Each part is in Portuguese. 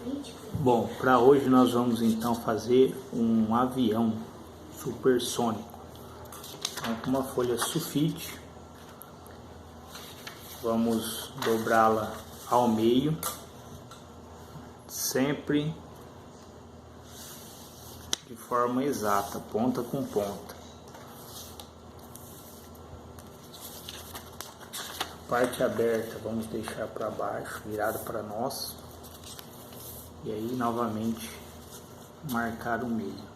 Bom, para hoje nós vamos então fazer um avião supersônico. Então, com uma folha sulfite, vamos dobrá-la ao meio, sempre de forma exata, ponta com ponta. A parte aberta vamos deixar para baixo, virada para nós, e aí novamente marcar o meio.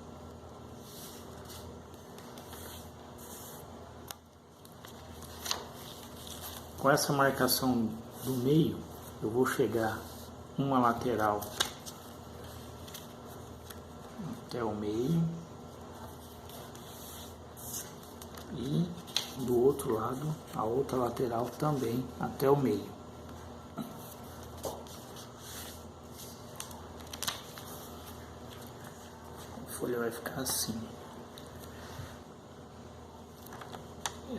Com essa marcação do meio, eu vou chegar uma lateral até o meio e do outro lado a outra lateral também até o meio. A folha vai ficar assim.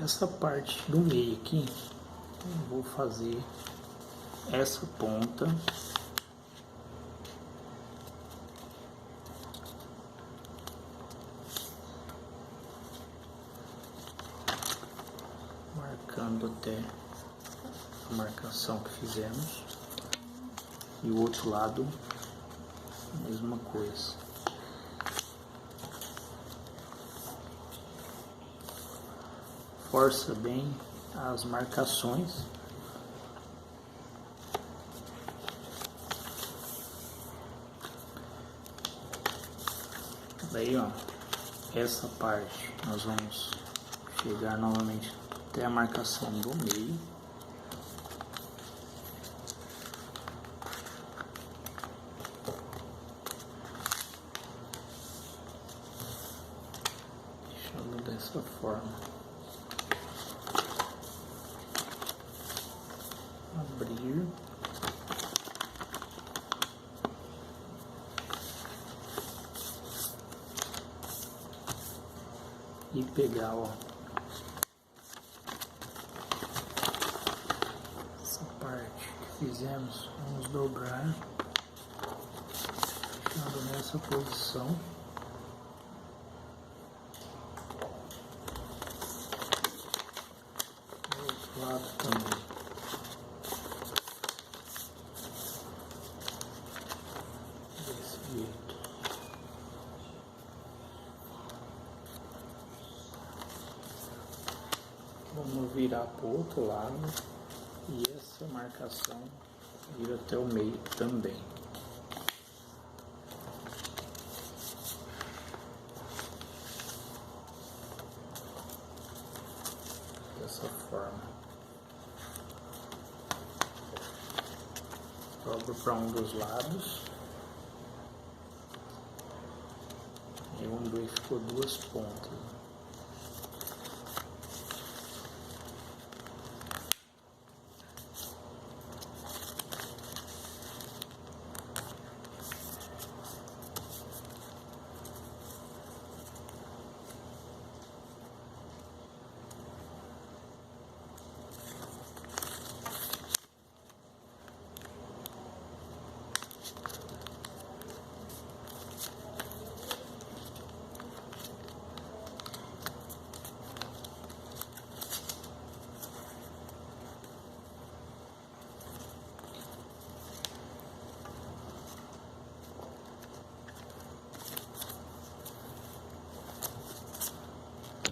Essa parte do meio aqui, eu vou fazer essa ponta marcando até a marcação que fizemos, e o outro lado a mesma coisa. Força bem as marcações. Daí, ó, essa parte nós vamos chegar novamente até a marcação do meio. Deixando dessa forma. Abrir. E pegar, ó, essa parte que fizemos, vamos dobrar, deixando nessa posição. Do outro lado também. Desse jeito. Vamos virar para o outro lado e essa marcação vira até o meio também. Dessa forma. Dobro para um dos lados. E vamos ver que ficou duas pontas.